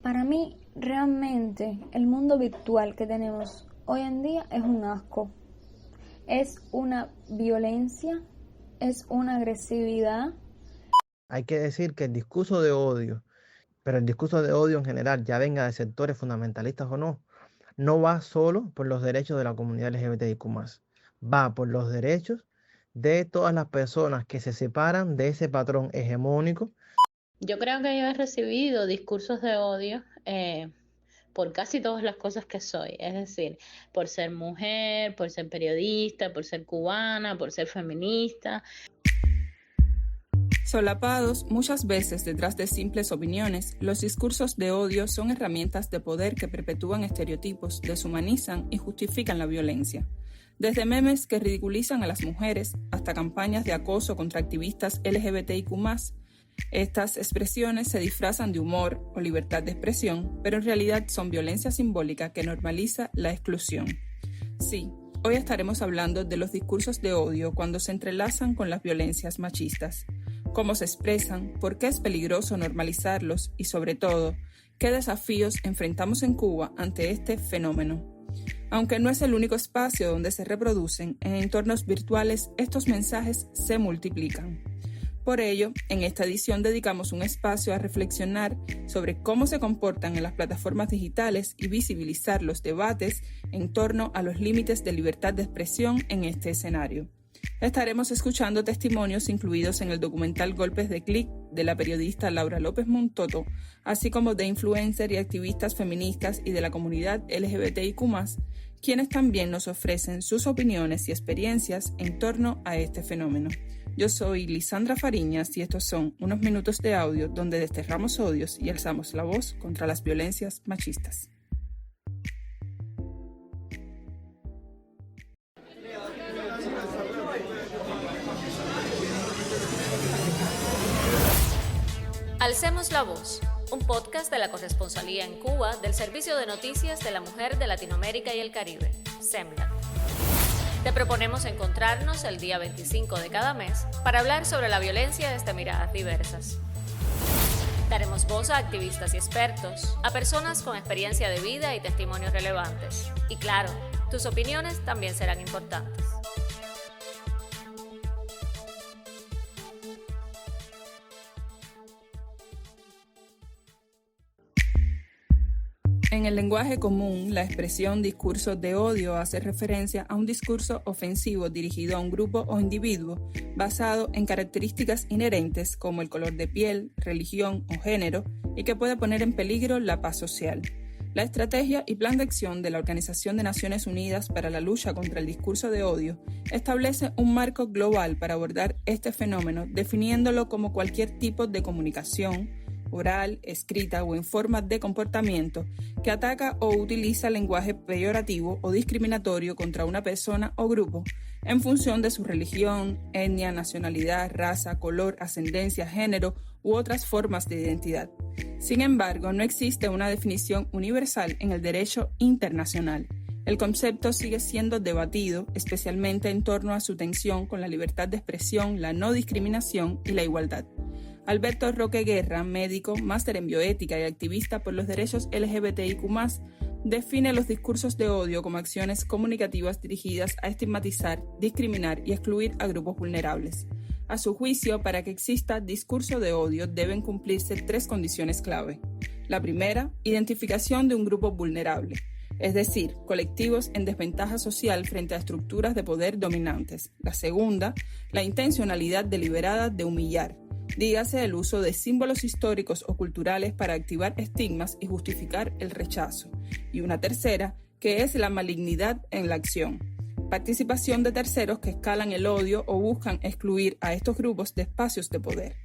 Para mí, realmente, el mundo virtual que tenemos hoy en día es un asco. Es una violencia, es una agresividad. Hay que decir que el discurso de odio, pero el discurso de odio en general, ya venga de sectores fundamentalistas o no, no va solo por los derechos de la comunidad LGBTIQ+, va por los derechos de todas las personas que se separan de ese patrón hegemónico. Yo creo que yo he recibido discursos de odio por casi todas las cosas que soy, es decir, por ser mujer, por ser periodista, por ser cubana, por ser feminista. Solapados muchas veces detrás de simples opiniones, los discursos de odio son herramientas de poder que perpetúan estereotipos, deshumanizan y justifican la violencia. Desde memes que ridiculizan a las mujeres hasta campañas de acoso contra activistas LGBTIQ+, estas expresiones se disfrazan de humor o libertad de expresión, pero en realidad son violencia simbólica que normaliza la exclusión. Sí, hoy estaremos hablando de los discursos de odio cuando se entrelazan con las violencias machistas, cómo se expresan, por qué es peligroso normalizarlos y, sobre todo, qué desafíos enfrentamos en Cuba ante este fenómeno. Aunque no es el único espacio donde se reproducen, en entornos virtuales estos mensajes se multiplican. Por ello, en esta edición dedicamos un espacio a reflexionar sobre cómo se comportan en las plataformas digitales y visibilizar los debates en torno a los límites de libertad de expresión en este escenario. Estaremos escuchando testimonios incluidos en el documental Golpes de Clic de la periodista Laura López Montoto, así como de influencers y activistas feministas y de la comunidad LGBTIQ+, quienes también nos ofrecen sus opiniones y experiencias en torno a este fenómeno. Yo soy Lisandra Fariñas y estos son unos minutos de audio donde desterramos odios y alzamos la voz contra las violencias machistas. Alcemos la Voz, un podcast de la corresponsalía en Cuba del Servicio de Noticias de la Mujer de Latinoamérica y el Caribe, SEMLA. Te proponemos encontrarnos el día 25 de cada mes para hablar sobre la violencia desde miradas diversas. Daremos voz a activistas y expertos, a personas con experiencia de vida y testimonios relevantes. Y claro, tus opiniones también serán importantes. En el lenguaje común, la expresión discurso de odio hace referencia a un discurso ofensivo dirigido a un grupo o individuo basado en características inherentes como el color de piel, religión o género y que puede poner en peligro la paz social. La estrategia y plan de acción de la Organización de Naciones Unidas para la lucha contra el discurso de odio establece un marco global para abordar este fenómeno, definiéndolo como cualquier tipo de comunicación, oral, escrita o en forma de comportamiento que ataca o utiliza lenguaje peyorativo o discriminatorio contra una persona o grupo en función de su religión, etnia, nacionalidad, raza, color, ascendencia, género u otras formas de identidad. Sin embargo, no existe una definición universal en el derecho internacional. El concepto sigue siendo debatido, especialmente en torno a su tensión con la libertad de expresión, la no discriminación y la igualdad. Alberto Roque Guerra, médico, máster en bioética y activista por los derechos LGBTIQ+, define los discursos de odio como acciones comunicativas dirigidas a estigmatizar, discriminar y excluir a grupos vulnerables. A su juicio, para que exista discurso de odio deben cumplirse 3 condiciones clave. La primera, identificación de un grupo vulnerable, es decir, colectivos en desventaja social frente a estructuras de poder dominantes. La segunda, la intencionalidad deliberada de humillar, dígase el uso de símbolos históricos o culturales para activar estigmas y justificar el rechazo. Y una tercera, que es la malignidad en la acción. Participación de terceros que escalan el odio o buscan excluir a estos grupos de espacios de poder.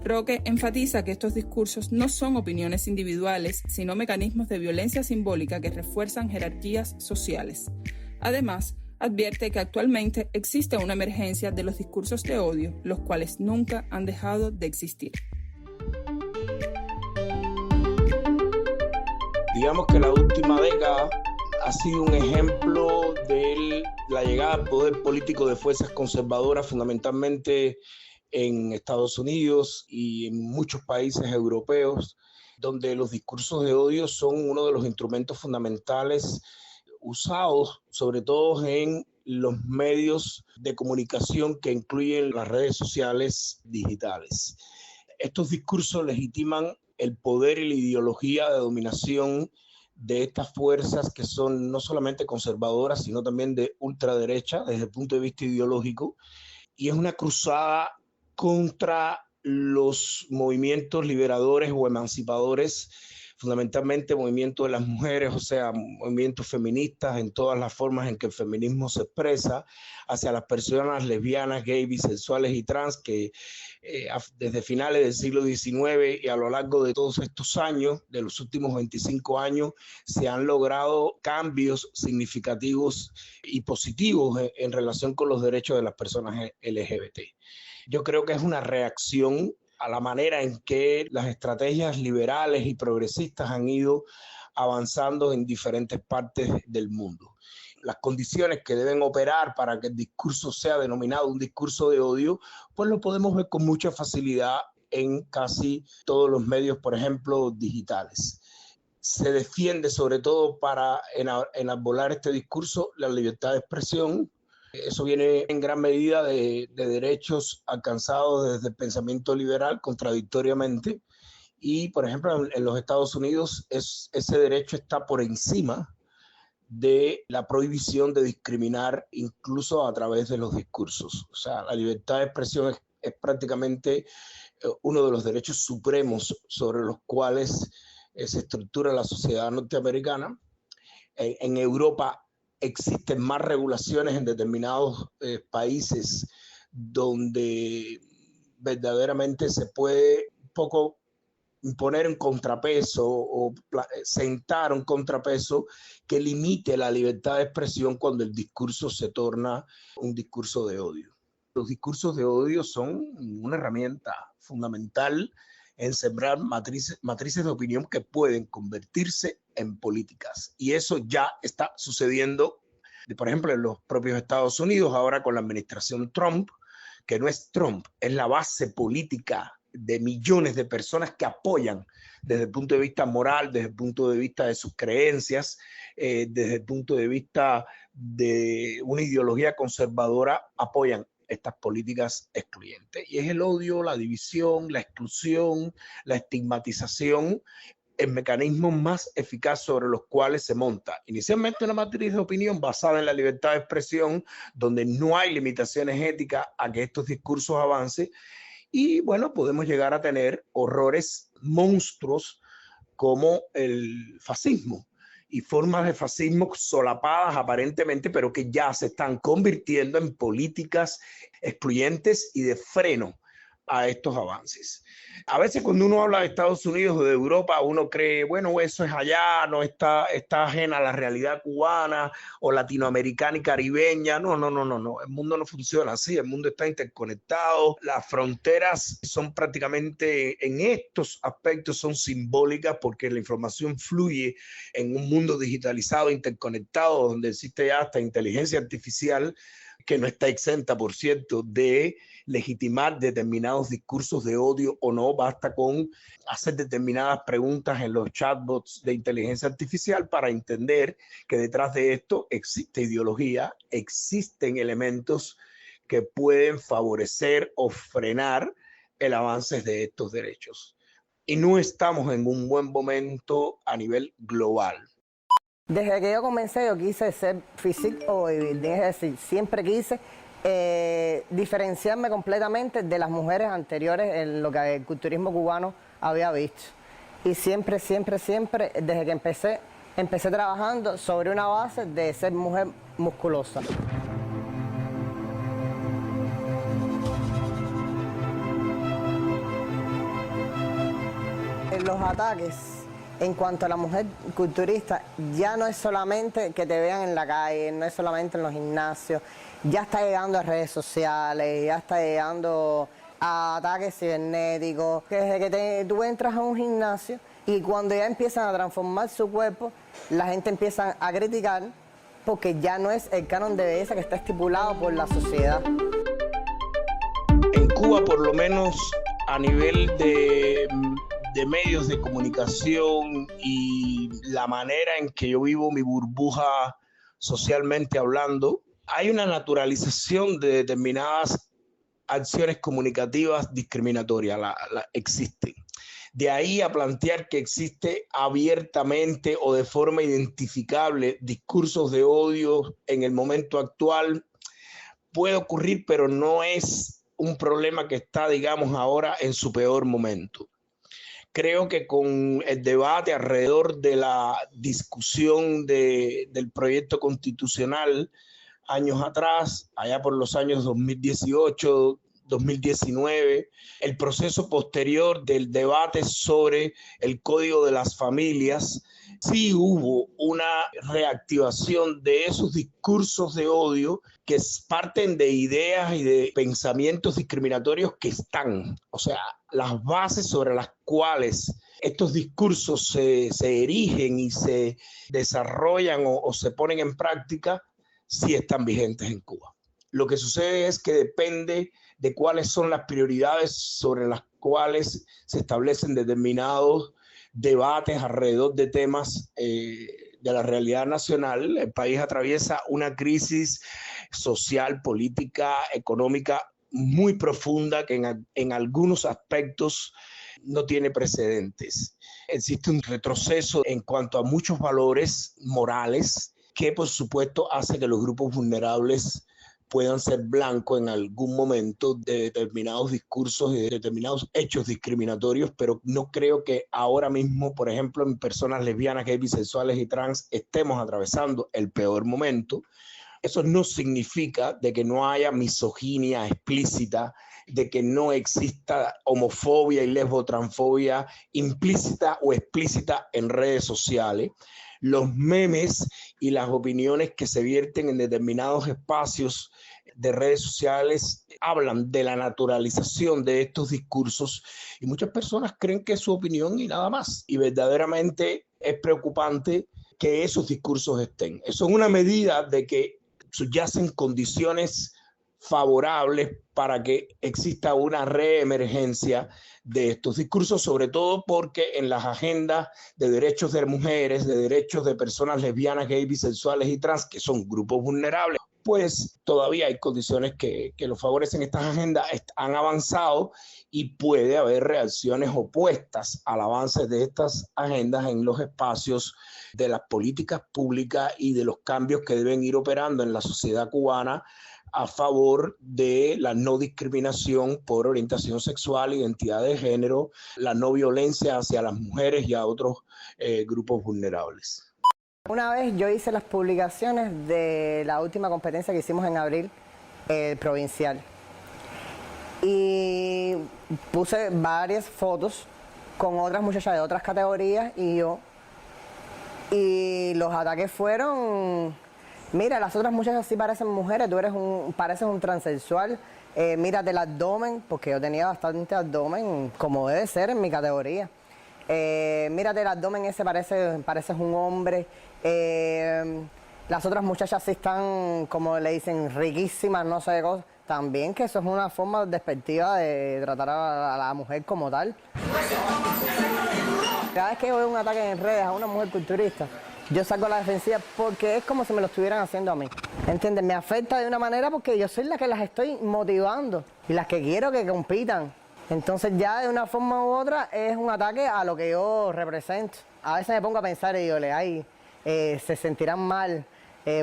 Roque enfatiza que estos discursos no son opiniones individuales, sino mecanismos de violencia simbólica que refuerzan jerarquías sociales. Además, advierte que actualmente existe una emergencia de los discursos de odio, los cuales nunca han dejado de existir. Digamos que la última década ha sido un ejemplo de la llegada al poder político de fuerzas conservadoras, fundamentalmente en Estados Unidos y en muchos países europeos, donde los discursos de odio son uno de los instrumentos fundamentales usados, sobre todo en los medios de comunicación que incluyen las redes sociales digitales. Estos discursos legitiman el poder y la ideología de dominación de estas fuerzas que son no solamente conservadoras, sino también de ultraderecha desde el punto de vista ideológico, y es una cruzada contra los movimientos liberadores o emancipadores, fundamentalmente movimientos de las mujeres, o sea, movimientos feministas en todas las formas en que el feminismo se expresa, hacia las personas lesbianas, gays, bisexuales y trans que desde finales del siglo XIX y a lo largo de todos estos años, de los últimos 25 años, se han logrado cambios significativos y positivos en relación con los derechos de las personas LGBT. Yo creo que es una reacción a la manera en que las estrategias liberales y progresistas han ido avanzando en diferentes partes del mundo. Las condiciones que deben operar para que el discurso sea denominado un discurso de odio, pues lo podemos ver con mucha facilidad en casi todos los medios, por ejemplo, digitales. Se defiende sobre todo para enarbolar este discurso la libertad de expresión. Eso viene en gran medida de derechos alcanzados desde el pensamiento liberal contradictoriamente. Y, por ejemplo, en los Estados Unidos ese derecho está por encima de la prohibición de discriminar incluso a través de los discursos. O sea, la libertad de expresión es prácticamente uno de los derechos supremos sobre los cuales se estructura la sociedad norteamericana. En Europa existen más regulaciones en determinados países donde verdaderamente se puede un poco imponer un contrapeso o sentar un contrapeso que limite la libertad de expresión cuando el discurso se torna un discurso de odio. Los discursos de odio son una herramienta fundamental en sembrar matrices de opinión que pueden convertirse en políticas. Y eso ya está sucediendo, por ejemplo, en los propios Estados Unidos, ahora con la administración Trump, que no es Trump, es la base política de millones de personas que apoyan desde el punto de vista moral, desde el punto de vista de sus creencias, desde el punto de vista de una ideología conservadora, apoyan estas políticas excluyentes. Y es el odio, la división, la exclusión, la estigmatización, el mecanismo más eficaz sobre los cuales se monta inicialmente una matriz de opinión basada en la libertad de expresión, donde no hay limitaciones éticas a que estos discursos avancen. Y bueno, podemos llegar a tener horrores monstruos como el fascismo y formas de fascismo solapadas aparentemente, pero que ya se están convirtiendo en políticas excluyentes y de freno a estos avances. A veces cuando uno habla de Estados Unidos o de Europa, uno cree, bueno, eso es allá, no está ajena a la realidad cubana o latinoamericana y caribeña. No. El mundo no funciona así, el mundo está interconectado. Las fronteras son prácticamente, en estos aspectos, son simbólicas porque la información fluye en un mundo digitalizado, interconectado, donde existe ya hasta inteligencia artificial, que no está exenta, por cierto, de legitimar determinados discursos de odio o no. Basta con hacer determinadas preguntas en los chatbots de inteligencia artificial para entender que detrás de esto existe ideología, existen elementos que pueden favorecer o frenar el avance de estos derechos. Y no estamos en un buen momento a nivel global. Desde que yo comencé, yo quise ser physique o vivir, es decir, siempre quise diferenciarme completamente de las mujeres anteriores en lo que el culturismo cubano había visto. Y siempre, desde que empecé trabajando sobre una base de ser mujer musculosa. Los ataques en cuanto a la mujer culturista ya no es solamente que te vean en la calle, no es solamente en los gimnasios, ya está llegando a redes sociales, ya está llegando a ataques cibernéticos. Desde que tú entras a un gimnasio y cuando ya empiezan a transformar su cuerpo, la gente empieza a criticar porque ya no es el canon de belleza que está estipulado por la sociedad. En Cuba, por lo menos a nivel de medios de comunicación y la manera en que yo vivo mi burbuja socialmente hablando, hay una naturalización de determinadas acciones comunicativas discriminatorias, existen. De ahí a plantear que existe abiertamente o de forma identificable discursos de odio en el momento actual, puede ocurrir, pero no es un problema que está, digamos, ahora en su peor momento. Creo que con el debate alrededor de la discusión del proyecto constitucional años atrás, allá por los años 2018, 2019, el proceso posterior del debate sobre el Código de las Familias, sí hubo una reactivación de esos discursos de odio que parten de ideas y de pensamientos discriminatorios que están, o sea, las bases sobre las cuales estos discursos se erigen y se desarrollan o se ponen en práctica, sí están vigentes en Cuba. Lo que sucede es que depende de cuáles son las prioridades sobre las cuales se establecen determinados debates alrededor de temas de la realidad nacional. El país atraviesa una crisis social, política, económica muy profunda que en algunos aspectos no tiene precedentes. Existe un retroceso en cuanto a muchos valores morales que, por supuesto, hace que los grupos vulnerables puedan ser blanco en algún momento de determinados discursos y de determinados hechos discriminatorios, pero no creo que ahora mismo, por ejemplo, en personas lesbianas, gays, bisexuales y trans estemos atravesando el peor momento. Eso no significa de que no haya misoginia explícita, de que no exista homofobia y lesbotransfobia implícita o explícita en redes sociales. Los memes y las opiniones que se vierten en determinados espacios de redes sociales hablan de la naturalización de estos discursos y muchas personas creen que es su opinión y nada más. Y verdaderamente es preocupante que esos discursos estén. Eso es una medida de que subyacen condiciones favorables para que exista una reemergencia de estos discursos, sobre todo porque en las agendas de derechos de mujeres, de derechos de personas lesbianas, gays, bisexuales y trans, que son grupos vulnerables, pues todavía hay condiciones que los favorecen. Estas agendas han avanzado y puede haber reacciones opuestas al avance de estas agendas en los espacios de las políticas públicas y de los cambios que deben ir operando en la sociedad cubana a favor de la no discriminación por orientación sexual, identidad de género, la no violencia hacia las mujeres y a otros grupos vulnerables. Una vez yo hice las publicaciones de la última competencia que hicimos en abril, provincial, y puse varias fotos con otras muchachas de otras categorías y yo, y los ataques fueron: mira, las otras muchachas sí parecen mujeres, pareces un transexual, mírate el abdomen, porque yo tenía bastante abdomen, como debe ser en mi categoría. Mírate el abdomen ese, pareces un hombre. Las otras muchachas sí están, como le dicen, riquísimas, no sé de cosas. También que eso es una forma despectiva de tratar a la mujer como tal. Cada vez que yo veo un ataque en redes a una mujer culturista, yo salgo a la defensiva porque es como si me lo estuvieran haciendo a mí. ¿Entiendes? Me afecta de una manera porque yo soy la que las estoy motivando y las que quiero que compitan. Entonces ya de una forma u otra es un ataque a lo que yo represento. A veces me pongo a pensar y digo, se sentirán mal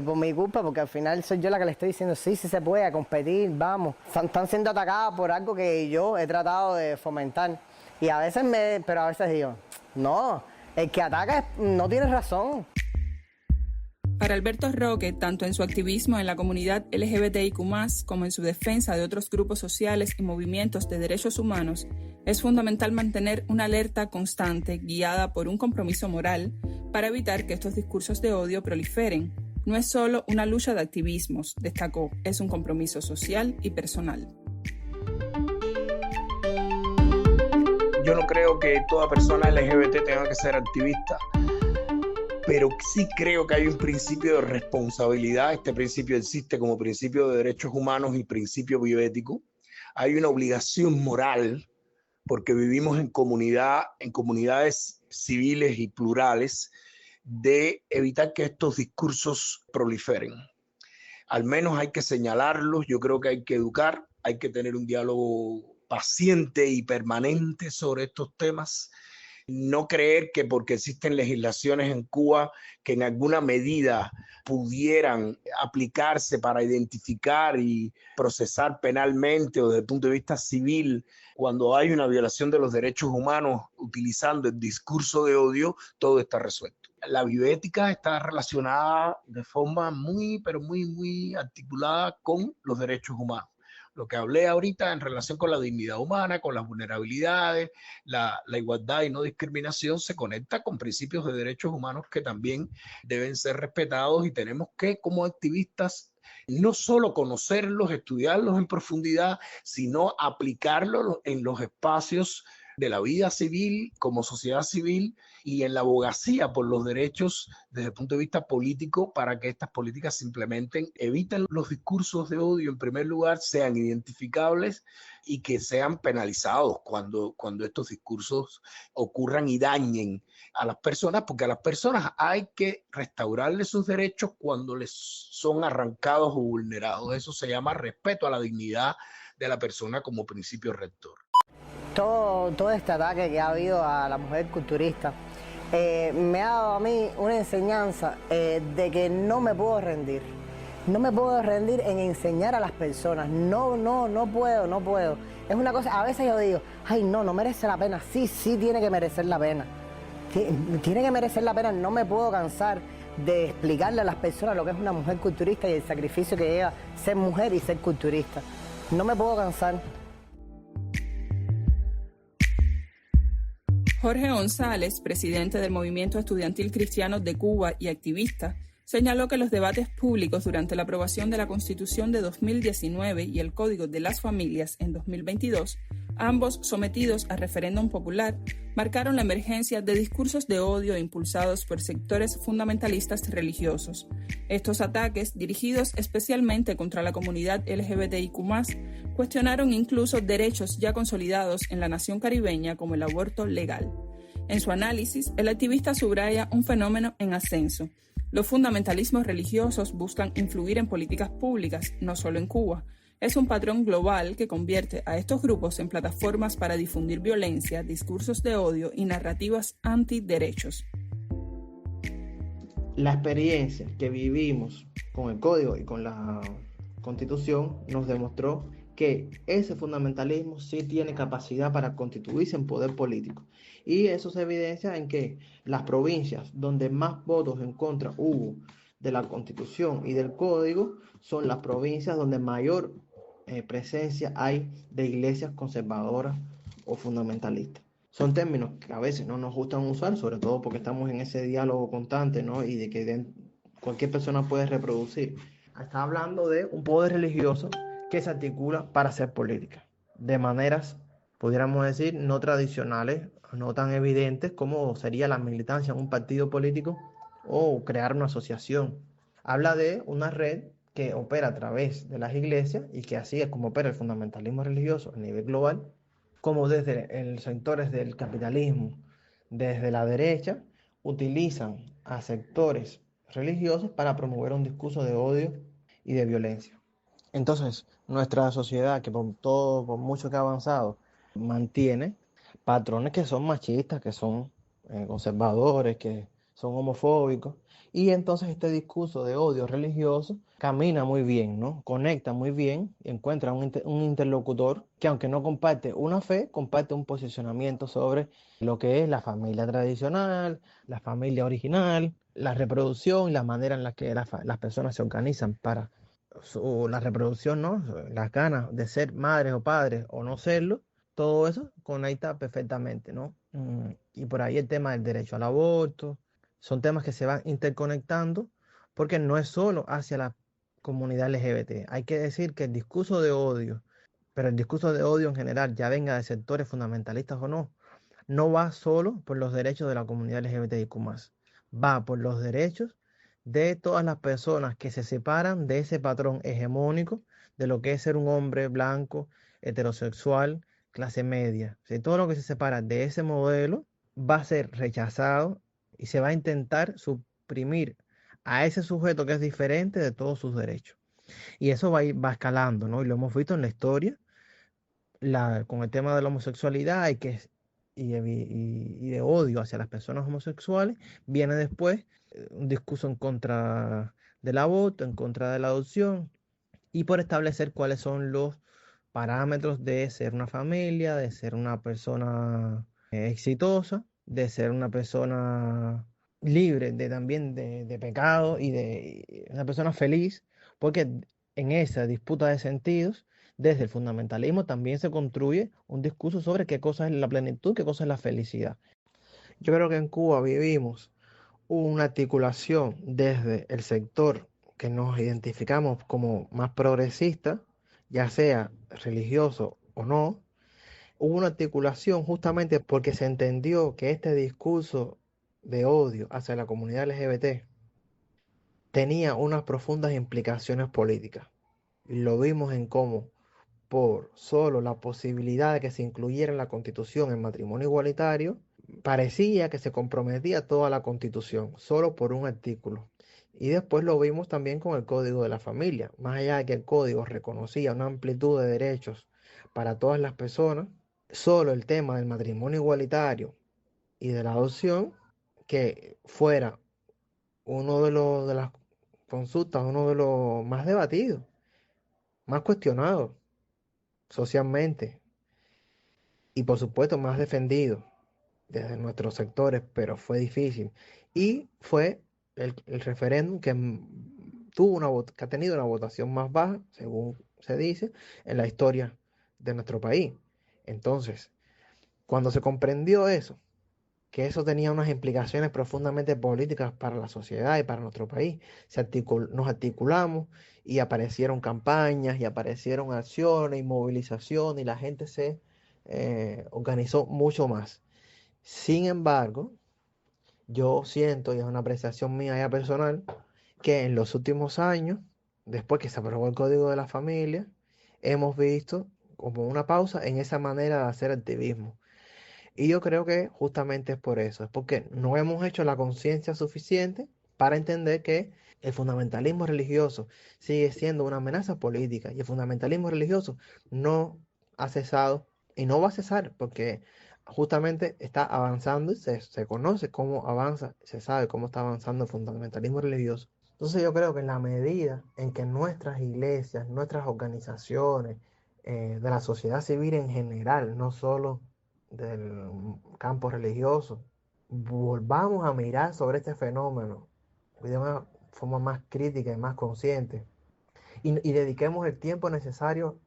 por mi culpa, porque al final soy yo la que le estoy diciendo, sí se puede competir, vamos. Están siendo atacadas por algo que yo he tratado de fomentar. Y a veces pero a veces digo, no, el que ataca no tiene razón. Para Alberto Roque, tanto en su activismo en la comunidad LGBTIQ+, como en su defensa de otros grupos sociales y movimientos de derechos humanos, es fundamental mantener una alerta constante guiada por un compromiso moral para evitar que estos discursos de odio proliferen. No es solo una lucha de activismos, destacó, es un compromiso social y personal. Yo no creo que toda persona LGBT tenga que ser activista, pero sí creo que hay un principio de responsabilidad. Este principio existe como principio de derechos humanos y principio bioético. Hay una obligación moral porque vivimos en comunidades civiles y plurales, de evitar que estos discursos proliferen. Al menos hay que señalarlos, yo creo que hay que educar, hay que tener un diálogo paciente y permanente sobre estos temas. No creer que porque existen legislaciones en Cuba que en alguna medida pudieran aplicarse para identificar y procesar penalmente o desde el punto de vista civil cuando hay una violación de los derechos humanos utilizando el discurso de odio, todo está resuelto. La bioética está relacionada de forma muy articulada con los derechos humanos. Lo que hablé ahorita en relación con la dignidad humana, con las vulnerabilidades, la igualdad y no discriminación, se conecta con principios de derechos humanos que también deben ser respetados, y tenemos que, como activistas, no solo conocerlos, estudiarlos en profundidad, sino aplicarlos en los espacios de la vida civil, como sociedad civil, y en la abogacía por los derechos desde el punto de vista político, para que estas políticas se implementen, eviten los discursos de odio en primer lugar, sean identificables y que sean penalizados cuando estos discursos ocurran y dañen a las personas, porque a las personas hay que restaurarles sus derechos cuando les son arrancados o vulnerados. Eso se llama respeto a la dignidad de la persona como principio rector. Todo este ataque que ha habido a la mujer culturista me ha dado a mí una enseñanza de que no me puedo rendir. No me puedo rendir en enseñar a las personas. No puedo. Es una cosa, a veces yo digo, ay, no merece la pena. Sí, tiene que merecer la pena. Tiene que merecer la pena. No me puedo cansar de explicarle a las personas lo que es una mujer culturista y el sacrificio que lleva ser mujer y ser culturista. No me puedo cansar. Jorge González, presidente del Movimiento Estudiantil Cristiano de Cuba y activista, señaló que los debates públicos durante la aprobación de la Constitución de 2019 y el Código de las Familias en 2022, ambos sometidos a referéndum popular, marcaron la emergencia de discursos de odio impulsados por sectores fundamentalistas religiosos. Estos ataques, dirigidos especialmente contra la comunidad LGBTIQ+, cuestionaron incluso derechos ya consolidados en la nación caribeña como el aborto legal. En su análisis, el activista subraya un fenómeno en ascenso. Los fundamentalismos religiosos buscan influir en políticas públicas, no solo en Cuba. Es un patrón global que convierte a estos grupos en plataformas para difundir violencia, discursos de odio y narrativas antiderechos. La experiencia que vivimos con el Código y con la Constitución nos demostró que ese fundamentalismo sí tiene capacidad para constituirse en poder político. Y eso se evidencia en que las provincias donde más votos en contra hubo de la Constitución y del Código son las provincias donde mayor presencia hay de iglesias conservadoras o fundamentalistas. Son términos que a veces no nos gustan usar, sobre todo porque estamos en ese diálogo constante, ¿no? Y de que cualquier persona puede reproducir. Está hablando de un poder religioso que se articula para hacer política, de maneras, pudiéramos decir, no tradicionales, no tan evidentes como sería la militancia en un partido político o crear una asociación. Habla de una red que opera a través de las iglesias y que así es como opera el fundamentalismo religioso a nivel global, como desde los sectores del capitalismo, desde la derecha, utilizan a sectores religiosos para promover un discurso de odio y de violencia. Entonces, nuestra sociedad, que por mucho que ha avanzado, mantiene patrones que son machistas, que son conservadores, que son homofóbicos, y entonces este discurso de odio religioso camina muy bien, ¿no? Conecta muy bien, encuentra un interlocutor que, aunque no comparte una fe, comparte un posicionamiento sobre lo que es la familia tradicional, la familia original, la reproducción y la manera en la que las personas se organizan para la reproducción, ¿no? Las ganas de ser madres o padres o no serlo, todo eso conecta perfectamente, ¿no? Y por ahí el tema del derecho al aborto, son temas que se van interconectando porque no es solo hacia la comunidad LGBT. Hay que decir que el discurso de odio, pero el discurso de odio en general, ya venga de sectores fundamentalistas o no va solo por los derechos de la comunidad LGBTIQ+, va por los derechos de todas las personas que se separan de ese patrón hegemónico de lo que es ser un hombre blanco, heterosexual, clase media. Si todo lo que se separa de ese modelo va a ser rechazado y se va a intentar suprimir a ese sujeto que es diferente de todos sus derechos. Y eso va escalando, ¿no? Y lo hemos visto en la historia, con el tema de la homosexualidad y de odio hacia las personas homosexuales. Viene después un discurso en contra del aborto, en contra de la adopción, y por establecer cuáles son los parámetros de ser una familia, de ser una persona exitosa, de ser una persona libre también de pecado y de una persona feliz, porque en esa disputa de sentidos, desde el fundamentalismo también se construye un discurso sobre qué cosa es la plenitud, qué cosa es la felicidad. Yo creo que en Cuba vivimos una articulación desde el sector que nos identificamos como más progresista, ya sea religioso o no. Hubo una articulación justamente porque se entendió que este discurso de odio hacia la comunidad LGBT tenía unas profundas implicaciones políticas. Y lo vimos en cómo, por solo la posibilidad de que se incluyera en la Constitución el matrimonio igualitario, parecía que se comprometía toda la Constitución, solo por un artículo. Y después lo vimos también con el Código de la Familia. Más allá de que el Código reconocía una amplitud de derechos para todas las personas, solo el tema del matrimonio igualitario y de la adopción, que fuera uno de las consultas, uno de los más debatidos, más cuestionados socialmente y por supuesto más defendidos desde nuestros sectores, pero fue difícil. Y fue el referéndum que que ha tenido una votación más baja, según se dice, en la historia de nuestro país. Entonces, cuando se comprendió eso, que eso tenía unas implicaciones profundamente políticas para la sociedad y para nuestro país, nos articulamos y aparecieron campañas y aparecieron acciones y movilizaciones y la gente se organizó mucho más. Sin embargo, yo siento, y es una apreciación mía ya personal, que en los últimos años, después que se aprobó el Código de la Familia, hemos visto como una pausa en esa manera de hacer activismo. Y yo creo que justamente es por eso, es porque no hemos hecho la conciencia suficiente para entender que el fundamentalismo religioso sigue siendo una amenaza política y el fundamentalismo religioso no ha cesado y no va a cesar porque justamente está avanzando y se conoce cómo avanza, se sabe cómo está avanzando el fundamentalismo religioso. Entonces yo creo que en la medida en que nuestras iglesias, nuestras organizaciones, de la sociedad civil en general, no solo del campo religioso, volvamos a mirar sobre este fenómeno de una forma más crítica y más consciente y dediquemos el tiempo necesario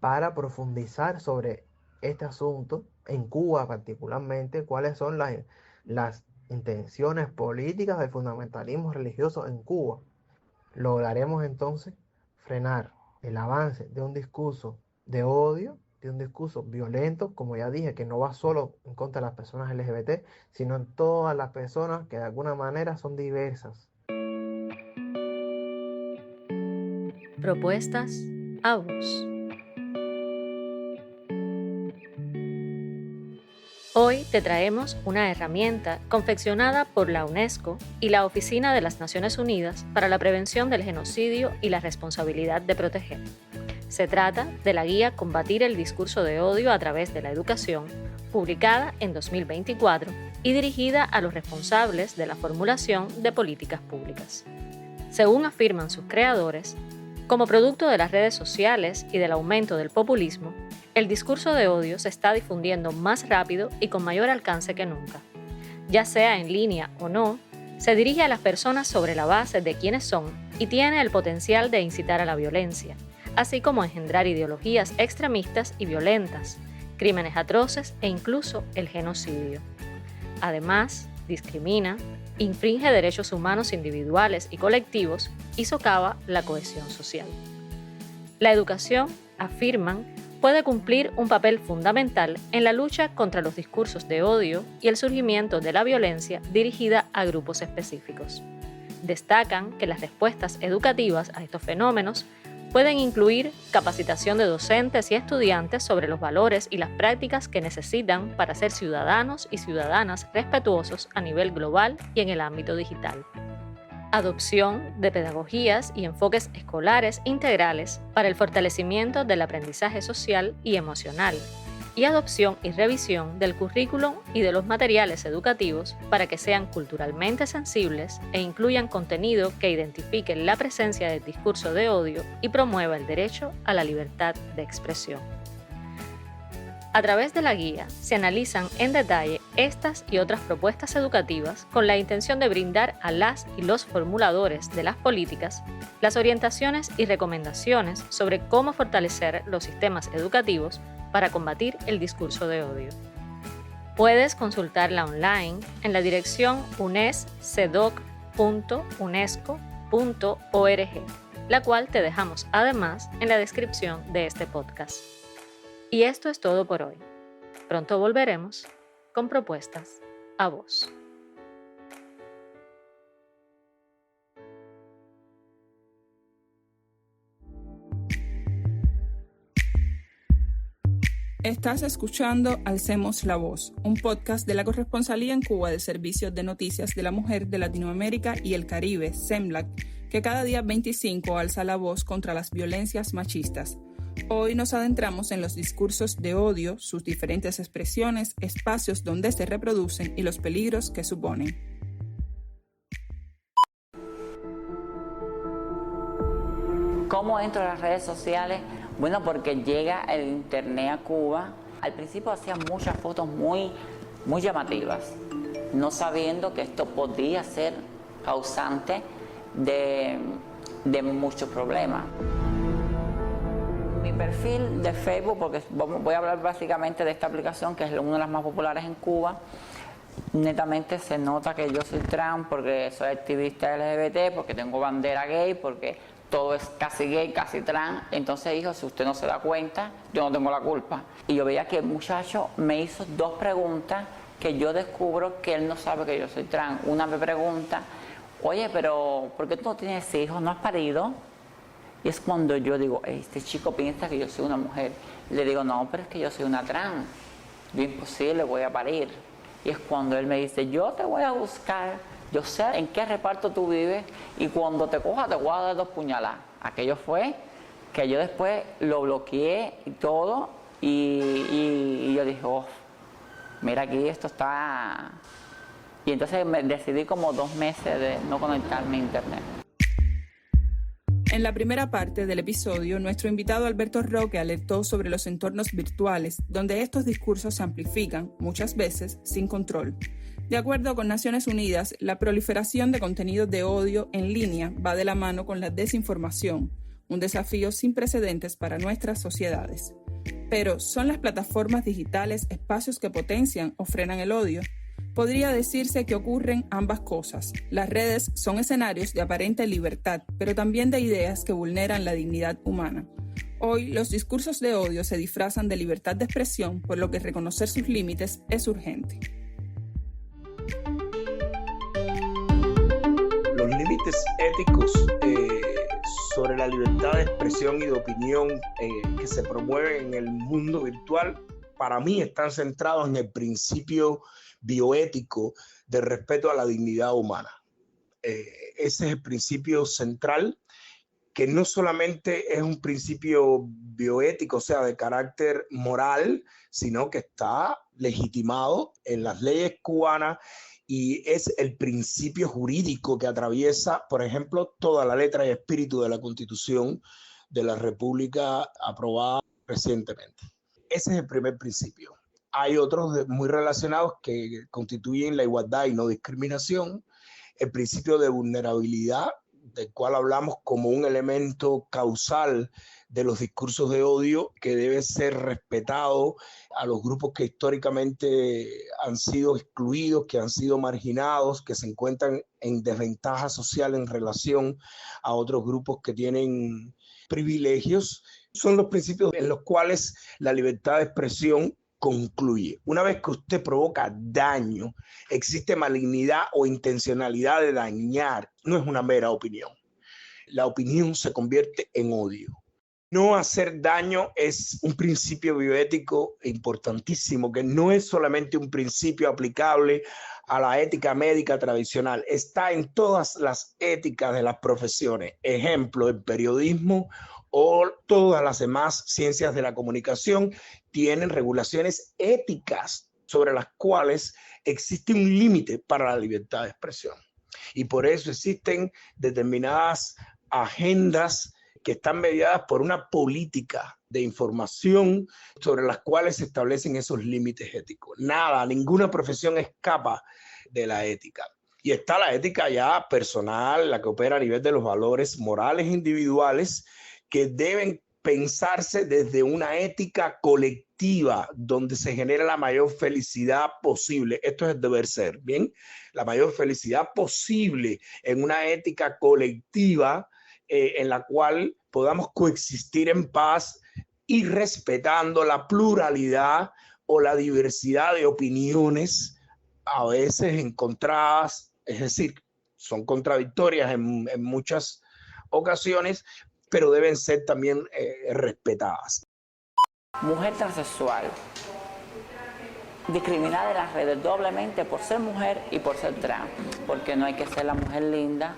para profundizar sobre este asunto, en Cuba particularmente, cuáles son las intenciones políticas del fundamentalismo religioso en Cuba. Lograremos entonces frenar el avance de un discurso de odio, de un discurso violento, como ya dije, que no va solo en contra de las personas LGBT, sino en todas las personas que de alguna manera son diversas. Propuestas a voz. Hoy te traemos una herramienta confeccionada por la UNESCO y la Oficina de las Naciones Unidas para la Prevención del Genocidio y la Responsabilidad de Proteger. Se trata de la guía Combatir el discurso de odio a través de la educación, publicada en 2024 y dirigida a los responsables de la formulación de políticas públicas. Según afirman sus creadores, como producto de las redes sociales y del aumento del populismo, el discurso de odio se está difundiendo más rápido y con mayor alcance que nunca. Ya sea en línea o no, se dirige a las personas sobre la base de quiénes son y tiene el potencial de incitar a la violencia, así como engendrar ideologías extremistas y violentas, crímenes atroces e incluso el genocidio. Además, discrimina, infringe derechos humanos individuales y colectivos y socava la cohesión social. La educación, afirman, puede cumplir un papel fundamental en la lucha contra los discursos de odio y el surgimiento de la violencia dirigida a grupos específicos. Destacan que las respuestas educativas a estos fenómenos pueden incluir capacitación de docentes y estudiantes sobre los valores y las prácticas que necesitan para ser ciudadanos y ciudadanas respetuosos a nivel global y en el ámbito digital. Adopción de pedagogías y enfoques escolares integrales para el fortalecimiento del aprendizaje social y emocional, y adopción y revisión del currículum y de los materiales educativos para que sean culturalmente sensibles e incluyan contenido que identifique la presencia del discurso de odio y promueva el derecho a la libertad de expresión. A través de la guía se analizan en detalle estas y otras propuestas educativas con la intención de brindar a las y los formuladores de las políticas las orientaciones y recomendaciones sobre cómo fortalecer los sistemas educativos para combatir el discurso de odio. Puedes consultarla online en la dirección unescedoc.unesco.org, la cual te dejamos además en la descripción de este podcast. Y esto es todo por hoy. Pronto volveremos con propuestas a vos. Estás escuchando Alcemos la Voz, un podcast de la Corresponsalía en Cuba del Servicio de Noticias de la Mujer de Latinoamérica y el Caribe, SEMLAC, que cada día 25 alza la voz contra las violencias machistas. Hoy nos adentramos en los discursos de odio, sus diferentes expresiones, espacios donde se reproducen y los peligros que suponen. ¿Cómo entro a las redes sociales? Bueno, porque llega el internet a Cuba. Al principio hacía muchas fotos muy llamativas, no sabiendo que esto podía ser causante de muchos problemas. Mi perfil de Facebook, porque voy a hablar básicamente de esta aplicación, que es una de las más populares en Cuba, netamente se nota que yo soy trans, porque soy activista LGBT, porque tengo bandera gay, porque todo es casi gay, casi trans. Entonces dijo, si usted no se da cuenta, yo no tengo la culpa. Y yo veía que el muchacho me hizo dos preguntas que yo descubro que él no sabe que yo soy trans. Una me pregunta, oye, pero ¿por qué tú no tienes hijos? ¿No has parido? Y es cuando yo digo, este chico piensa que yo soy una mujer. Y le digo, no, pero es que yo soy una trans. Yo imposible voy a parir. Y es cuando él me dice, yo te voy a buscar, yo sé en qué reparto tú vives y cuando te coja te voy a dar 2 puñaladas. Aquello fue que yo después lo bloqueé y todo y yo dije, oh, mira aquí esto está... Y entonces me decidí como 2 meses de no conectarme a internet. En la primera parte del episodio, nuestro invitado Alberto Roque alertó sobre los entornos virtuales, donde estos discursos se amplifican, muchas veces sin control. De acuerdo con Naciones Unidas, la proliferación de contenidos de odio en línea va de la mano con la desinformación, un desafío sin precedentes para nuestras sociedades. Pero, ¿son las plataformas digitales espacios que potencian o frenan el odio? Podría decirse que ocurren ambas cosas. Las redes son escenarios de aparente libertad, pero también de ideas que vulneran la dignidad humana. Hoy, los discursos de odio se disfrazan de libertad de expresión, por lo que reconocer sus límites es urgente. Los límites éticos sobre la libertad de expresión y de opinión que se promueven en el mundo virtual, para mí están centrados en el principio bioético de respeto a la dignidad humana. Ese es el principio central, que no solamente es un principio bioético, o sea, de carácter moral, sino que está legitimado en las leyes cubanas y es el principio jurídico que atraviesa, por ejemplo, toda la letra y espíritu de la Constitución de la República aprobada recientemente. Ese es el primer principio. Hay otros muy relacionados que constituyen la igualdad y no discriminación, el principio de vulnerabilidad, del cual hablamos como un elemento causal de los discursos de odio que debe ser respetado a los grupos que históricamente han sido excluidos, que han sido marginados, que se encuentran en desventaja social en relación a otros grupos que tienen privilegios. Son los principios en los cuales la libertad de expresión concluye. Una vez que usted provoca daño, existe malignidad o intencionalidad de dañar, no es una mera opinión. La opinión se convierte en odio. No hacer daño es un principio bioético importantísimo, que no es solamente un principio aplicable a la ética médica tradicional, está en todas las éticas de las profesiones. Ejemplo, el periodismo o todas las demás ciencias de la comunicación tienen regulaciones éticas sobre las cuales existe un límite para la libertad de expresión. Y por eso existen determinadas agendas que están mediadas por una política de información sobre las cuales se establecen esos límites éticos. Ninguna profesión escapa de la ética. Y está la ética ya personal, la que opera a nivel de los valores morales individuales, que deben pensarse desde una ética colectiva, donde se genera la mayor felicidad posible. Esto es el deber ser, ¿bien? La mayor felicidad posible en una ética colectiva, en la cual podamos coexistir en paz y respetando la pluralidad o la diversidad de opiniones, a veces encontradas, es decir, son contradictorias en muchas ocasiones, pero deben ser también respetadas. Mujer transexual, discriminada en las redes doblemente por ser mujer y por ser trans, porque no hay que ser la mujer linda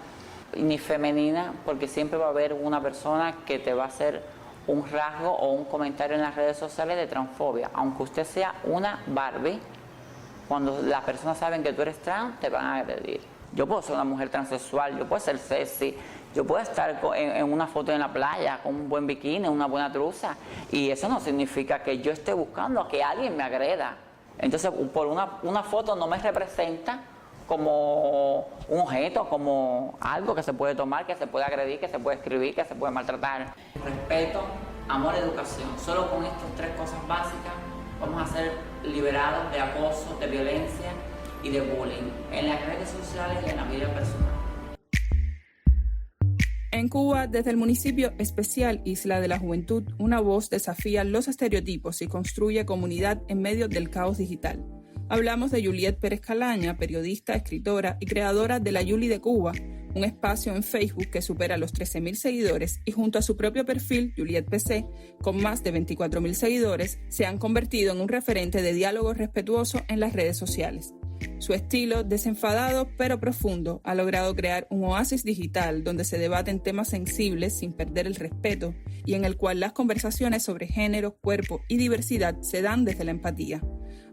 ni femenina, porque siempre va a haber una persona que te va a hacer un rasgo o un comentario en las redes sociales de transfobia. Aunque usted sea una Barbie, cuando las personas saben que tú eres trans, te van a agredir. Yo puedo ser una mujer transexual, yo puedo ser sexy, yo puedo estar en una foto en la playa con un buen bikini, una buena truza, y eso no significa que yo esté buscando a que alguien me agreda. Entonces, por una foto no me representa como un objeto, como algo que se puede tomar, que se puede agredir, que se puede escribir, que se puede maltratar. Respeto, amor, educación. Solo con estas tres cosas básicas vamos a ser liberados de acoso, de violencia y de bullying en las redes sociales y en la vida personal. En Cuba, desde el municipio especial Isla de la Juventud, una voz desafía los estereotipos y construye comunidad en medio del caos digital. Hablamos de Juliet Pérez Calaña, periodista, escritora y creadora de La Yuli de Cuba, un espacio en Facebook que supera los 13.000 seguidores y junto a su propio perfil, Juliet PC, con más de 24.000 seguidores, se han convertido en un referente de diálogo respetuoso en las redes sociales. Su estilo, desenfadado pero profundo, ha logrado crear un oasis digital donde se debaten temas sensibles sin perder el respeto y en el cual las conversaciones sobre género, cuerpo y diversidad se dan desde la empatía.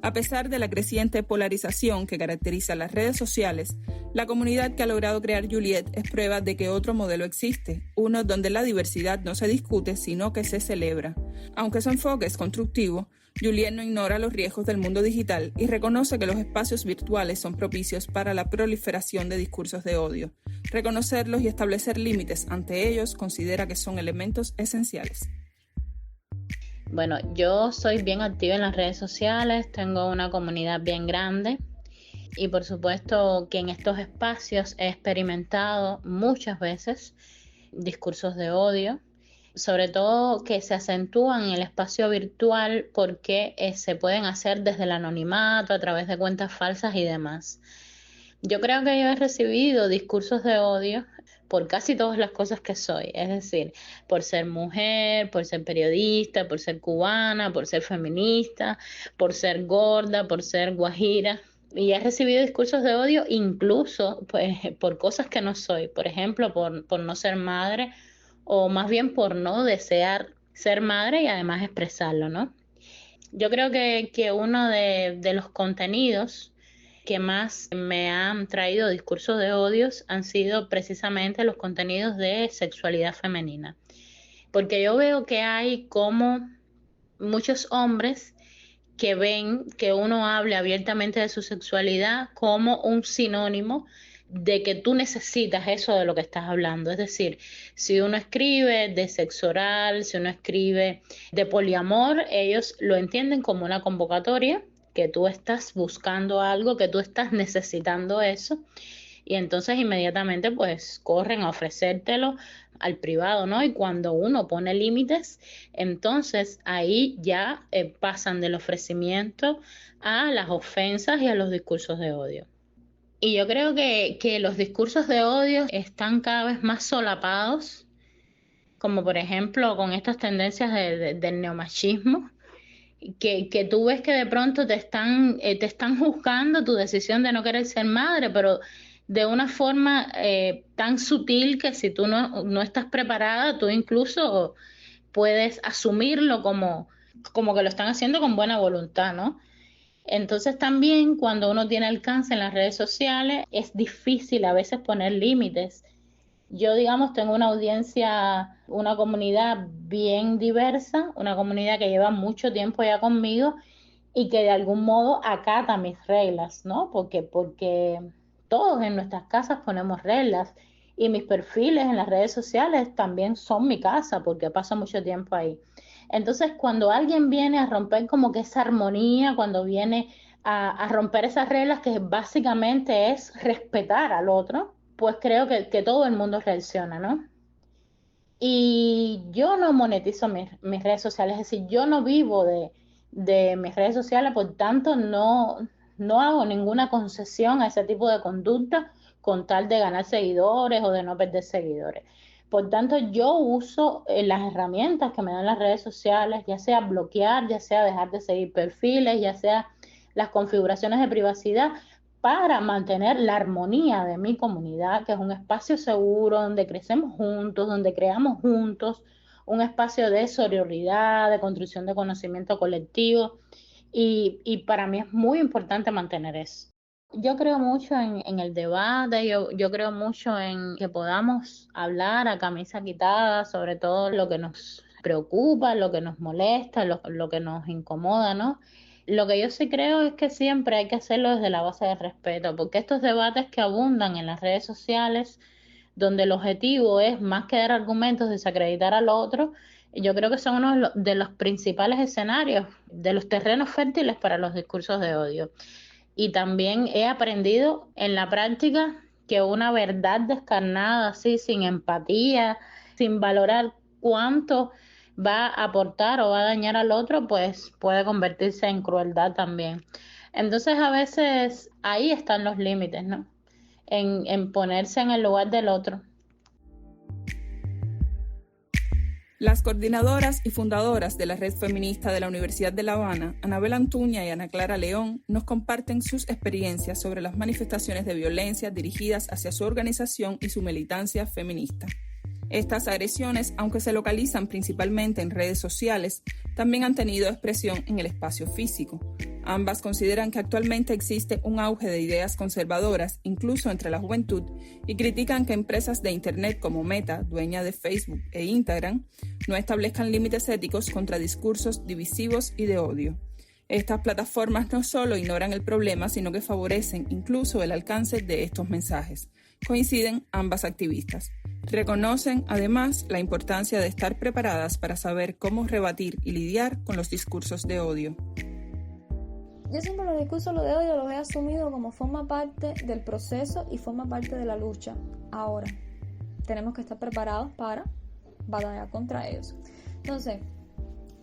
A pesar de la creciente polarización que caracteriza las redes sociales, la comunidad que ha logrado crear Juliet es prueba de que otro modelo existe, uno donde la diversidad no se discute, sino que se celebra. Aunque su enfoque es constructivo, Juliet no ignora los riesgos del mundo digital y reconoce que los espacios virtuales son propicios para la proliferación de discursos de odio. Reconocerlos y establecer límites ante ellos considera que son elementos esenciales. Bueno, yo soy bien activa en las redes sociales, tengo una comunidad bien grande y por supuesto que en estos espacios he experimentado muchas veces discursos de odio, sobre todo que se acentúan en el espacio virtual porque se pueden hacer desde el anonimato, a través de cuentas falsas y demás. Yo creo que yo he recibido discursos de odio por casi todas las cosas que soy, es decir, por ser mujer, por ser periodista, por ser cubana, por ser feminista, por ser gorda, por ser guajira. Y he recibido discursos de odio incluso pues, por cosas que no soy, por ejemplo, por no ser madre o más bien por no desear ser madre y además expresarlo, ¿no? Yo creo que uno de los contenidos que más me han traído discursos de odios han sido precisamente los contenidos de sexualidad femenina. Porque yo veo que hay como muchos hombres que ven que uno hable abiertamente de su sexualidad como un sinónimo de que tú necesitas eso de lo que estás hablando. Es decir, si uno escribe de sexo oral, si uno escribe de poliamor, ellos lo entienden como una convocatoria, que tú estás buscando algo, que tú estás necesitando eso, y entonces inmediatamente pues corren a ofrecértelo al privado, ¿no? Y cuando uno pone límites, entonces ahí ya pasan del ofrecimiento a las ofensas y a los discursos de odio. Y yo creo que los discursos de odio están cada vez más solapados como por ejemplo con estas tendencias del neomachismo, que tú ves que de pronto te están juzgando tu decisión de no querer ser madre, pero de una forma tan sutil que si tú no estás preparada, tú incluso puedes asumirlo como que lo están haciendo con buena voluntad, ¿no? Entonces también cuando uno tiene alcance en las redes sociales es difícil a veces poner límites. Yo, digamos, tengo una audiencia, una comunidad bien diversa, una comunidad que lleva mucho tiempo ya conmigo y que de algún modo acata mis reglas, ¿no? Porque todos en nuestras casas ponemos reglas y mis perfiles en las redes sociales también son mi casa porque paso mucho tiempo ahí. Entonces, cuando alguien viene a romper como que esa armonía, cuando viene a romper esas reglas que básicamente es respetar al otro, pues creo que todo el mundo reacciona, ¿no? Y yo no monetizo mis redes sociales, es decir, yo no vivo de mis redes sociales, por tanto no hago ninguna concesión a ese tipo de conducta con tal de ganar seguidores o de no perder seguidores. Por tanto, yo uso las herramientas que me dan las redes sociales, ya sea bloquear, ya sea dejar de seguir perfiles, ya sea las configuraciones de privacidad, para mantener la armonía de mi comunidad, que es un espacio seguro, donde crecemos juntos, donde creamos juntos, un espacio de sororidad, de construcción de conocimiento colectivo, y para mí es muy importante mantener eso. Yo creo mucho en el debate, yo creo mucho en que podamos hablar a camisa quitada sobre todo lo que nos preocupa, lo que nos molesta, lo que nos incomoda, ¿no? Lo que yo sí creo es que siempre hay que hacerlo desde la base del respeto, porque estos debates que abundan en las redes sociales, donde el objetivo es más que dar argumentos, desacreditar al otro, yo creo que son uno de los principales escenarios, de los terrenos fértiles para los discursos de odio. Y también he aprendido en la práctica que una verdad descarnada, así, sin empatía, sin valorar cuánto va a aportar o va a dañar al otro, pues puede convertirse en crueldad también. Entonces a veces ahí están los límites, ¿no? En ponerse en el lugar del otro. Las coordinadoras y fundadoras de la Red Feminista de la Universidad de La Habana, Anabel Antuña y Ana Clara León, nos comparten sus experiencias sobre las manifestaciones de violencia dirigidas hacia su organización y su militancia feminista. Estas agresiones, aunque se localizan principalmente en redes sociales, también han tenido expresión en el espacio físico. Ambas consideran que actualmente existe un auge de ideas conservadoras, incluso entre la juventud, y critican que empresas de Internet como Meta, dueña de Facebook e Instagram, no establezcan límites éticos contra discursos divisivos y de odio. Estas plataformas no solo ignoran el problema, sino que favorecen incluso el alcance de estos mensajes. Coinciden ambas activistas. Reconocen, además, la importancia de estar preparadas para saber cómo rebatir y lidiar con los discursos de odio. Yo siempre los discursos de odio los he asumido como forma parte del proceso y forma parte de la lucha. Ahora, tenemos que estar preparados para batallar contra ellos. Entonces,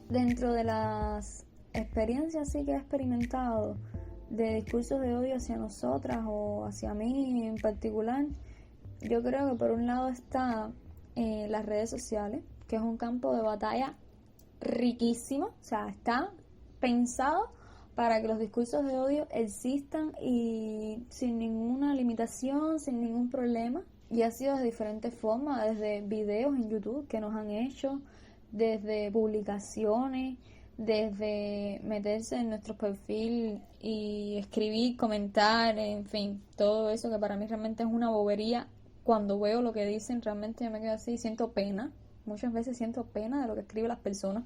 dentro de las experiencias sí que he experimentado de discursos de odio hacia nosotras o hacia mí en particular, yo creo que por un lado está las redes sociales, que es un campo de batalla riquísimo, o sea, está pensado para que los discursos de odio existan y sin ninguna limitación, sin ningún problema. Y ha sido de diferentes formas, desde videos en YouTube que nos han hecho, desde publicaciones, desde meterse en nuestro perfil y escribir, comentar, en fin, todo eso que para mí realmente es una bobería. Cuando veo lo que dicen, realmente yo me quedo así, siento pena. Muchas veces siento pena de lo que escriben las personas.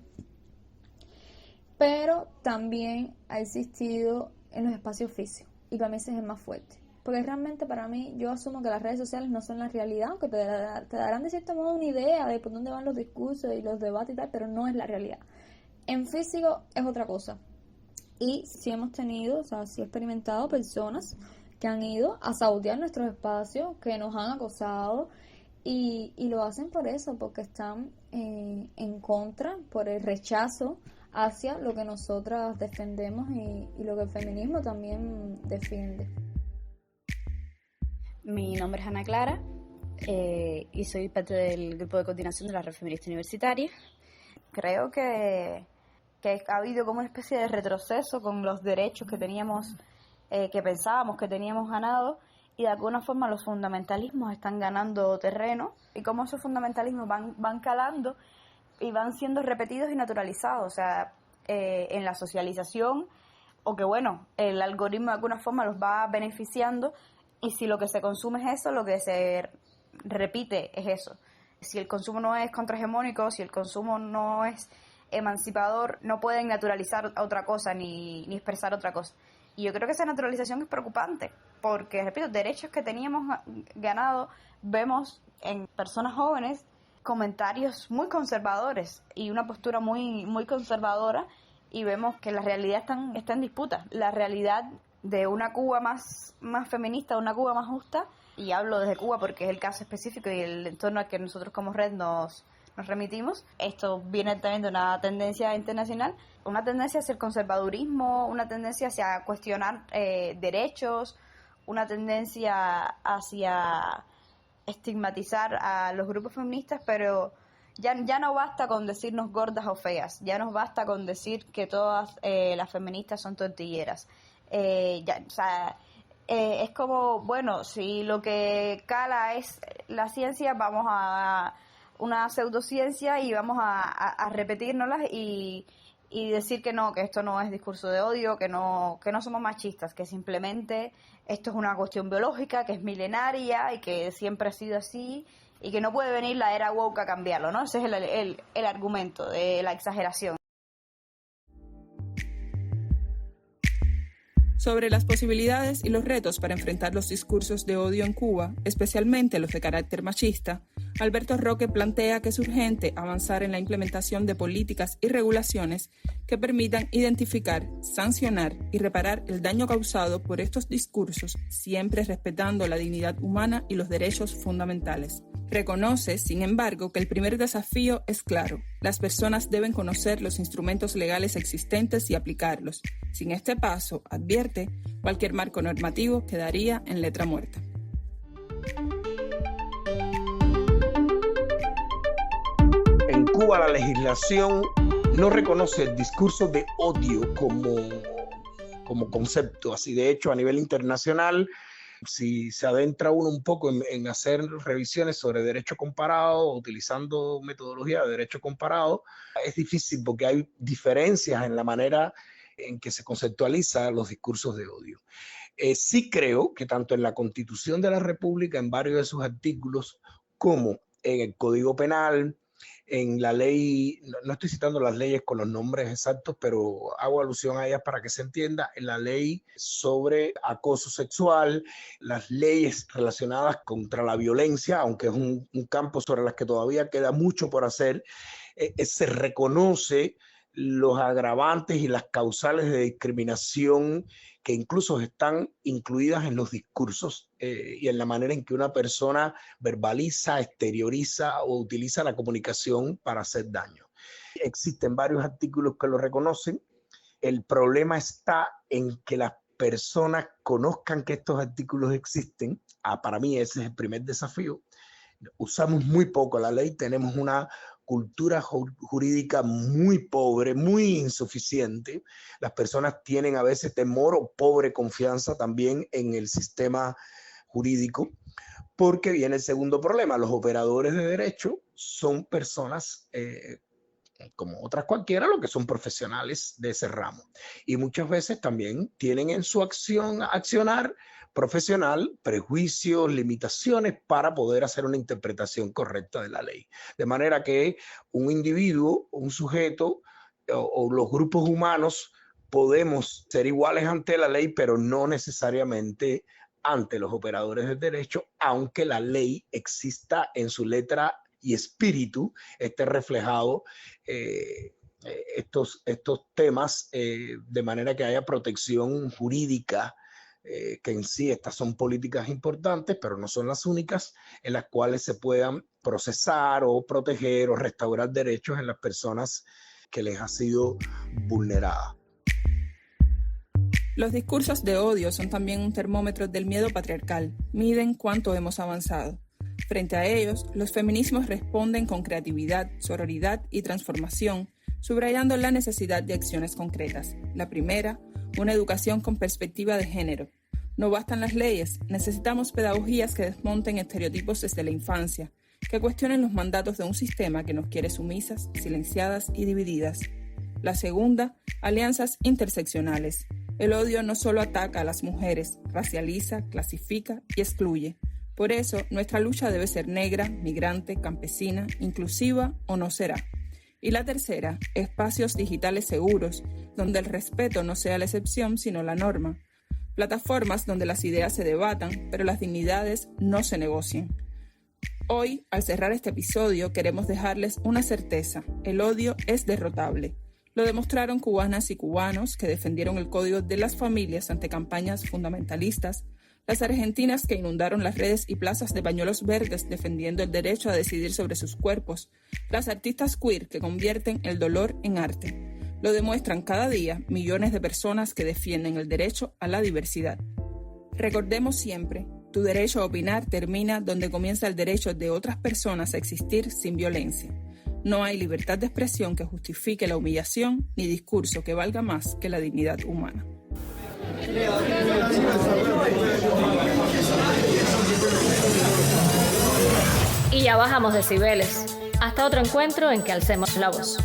Pero también ha existido en los espacios físicos. Y para mí ese es el más fuerte. Porque realmente para mí, yo asumo que las redes sociales no son la realidad, aunque te darán de cierto modo una idea de por dónde van los discursos y los debates y tal, pero no es la realidad. En físico es otra cosa. Y sí hemos tenido, o sea, sí he experimentado personas que han ido a sabotear nuestros espacios, que nos han acosado y lo hacen por eso, porque están en contra, por el rechazo hacia lo que nosotras defendemos y lo que el feminismo también defiende. Mi nombre es Ana Clara, y soy parte del grupo de coordinación de la Red Feminista Universitaria. Creo que ha habido como una especie de retroceso con los derechos que teníamos, que pensábamos que teníamos ganado, y de alguna forma los fundamentalismos están ganando terreno, y cómo esos fundamentalismos van calando y van siendo repetidos y naturalizados, o sea, en la socialización, o que bueno, el algoritmo de alguna forma los va beneficiando, y si lo que se consume es eso, lo que se repite es eso. Si el consumo no es contrahegemónico, si el consumo no es emancipador, no pueden naturalizar otra cosa ni expresar otra cosa. Y yo creo que esa naturalización es preocupante, porque, repito, derechos que teníamos ganado, vemos en personas jóvenes comentarios muy conservadores y una postura muy, muy conservadora, y vemos que la realidad está en disputa. La realidad de una Cuba más feminista, una Cuba más justa, y hablo desde Cuba porque es el caso específico y el entorno al que nosotros como red nos remitimos. Esto viene también de una tendencia internacional, una tendencia hacia el conservadurismo, una tendencia hacia cuestionar derechos, una tendencia hacia estigmatizar a los grupos feministas, pero ya no basta con decirnos gordas o feas, ya nos basta con decir que todas las feministas son tortilleras. Es como, bueno, si lo que cala es la ciencia, vamos a una pseudociencia y vamos a repetírnoslas y decir que no, que esto no es discurso de odio, que no somos machistas, que simplemente esto es una cuestión biológica, que es milenaria y que siempre ha sido así y que no puede venir la era woke a cambiarlo, ¿no? Ese es el argumento de la exageración. Sobre las posibilidades y los retos para enfrentar los discursos de odio en Cuba, especialmente los de carácter machista, Alberto Roque plantea que es urgente avanzar en la implementación de políticas y regulaciones que permitan identificar, sancionar y reparar el daño causado por estos discursos, siempre respetando la dignidad humana y los derechos fundamentales. Reconoce, sin embargo, que el primer desafío es claro. Las personas deben conocer los instrumentos legales existentes y aplicarlos. Sin este paso, advierte, cualquier marco normativo quedaría en letra muerta. En Cuba la legislación no reconoce el discurso de odio como concepto. Así, de hecho, a nivel internacional, si se adentra uno un poco en hacer revisiones sobre derecho comparado, utilizando metodología de derecho comparado, es difícil porque hay diferencias en la manera en que se conceptualizan los discursos de odio. Sí creo que tanto en la Constitución de la República, en varios de sus artículos, como en el Código Penal, en la ley, no estoy citando las leyes con los nombres exactos, pero hago alusión a ellas para que se entienda, en la ley sobre acoso sexual, las leyes relacionadas contra la violencia, aunque es un campo sobre las que todavía queda mucho por hacer, se reconoce los agravantes y las causales de discriminación que incluso están incluidas en los discursos y en la manera en que una persona verbaliza, exterioriza o utiliza la comunicación para hacer daño. Existen varios artículos que lo reconocen. El problema está en que las personas conozcan que estos artículos existen. Para mí ese es el primer desafío. Usamos muy poco la ley, tenemos una cultura jurídica muy pobre, muy insuficiente. Las personas tienen a veces temor o pobre confianza también en el sistema jurídico, porque viene el segundo problema. Los operadores de derecho son personas como otras cualquiera, lo que son profesionales de ese ramo. Y muchas veces también tienen en su accionar profesional prejuicios, limitaciones para poder hacer una interpretación correcta de la ley. De manera que un individuo, un sujeto o los grupos humanos podemos ser iguales ante la ley, pero no necesariamente ante los operadores del derecho, aunque la ley exista en su letra y espíritu, esté reflejado estos temas de manera que haya protección jurídica, que en sí estas son políticas importantes, pero no son las únicas en las cuales se puedan procesar o proteger o restaurar derechos en las personas que les ha sido vulnerada. Los discursos de odio son también un termómetro del miedo patriarcal. Miden cuánto hemos avanzado. Frente a ellos, los feminismos responden con creatividad, sororidad y transformación, subrayando la necesidad de acciones concretas. La primera, una educación con perspectiva de género. No bastan las leyes, necesitamos pedagogías que desmonten estereotipos desde la infancia, que cuestionen los mandatos de un sistema que nos quiere sumisas, silenciadas y divididas. La segunda, alianzas interseccionales. El odio no solo ataca a las mujeres, racializa, clasifica y excluye. Por eso, nuestra lucha debe ser negra, migrante, campesina, inclusiva o no será. Y la tercera, espacios digitales seguros, donde el respeto no sea la excepción, sino la norma. Plataformas donde las ideas se debatan, pero las dignidades no se negocien. Hoy, al cerrar este episodio, queremos dejarles una certeza: el odio es derrotable. Lo demostraron cubanas y cubanos que defendieron el código de las familias ante campañas fundamentalistas, las argentinas que inundaron las redes y plazas de pañuelos verdes defendiendo el derecho a decidir sobre sus cuerpos, las artistas queer que convierten el dolor en arte. Lo demuestran cada día millones de personas que defienden el derecho a la diversidad. Recordemos siempre: tu derecho a opinar termina donde comienza el derecho de otras personas a existir sin violencia. No hay libertad de expresión que justifique la humillación, ni discurso que valga más que la dignidad humana. Y ya bajamos decibeles. Hasta otro encuentro en que alcemos la voz.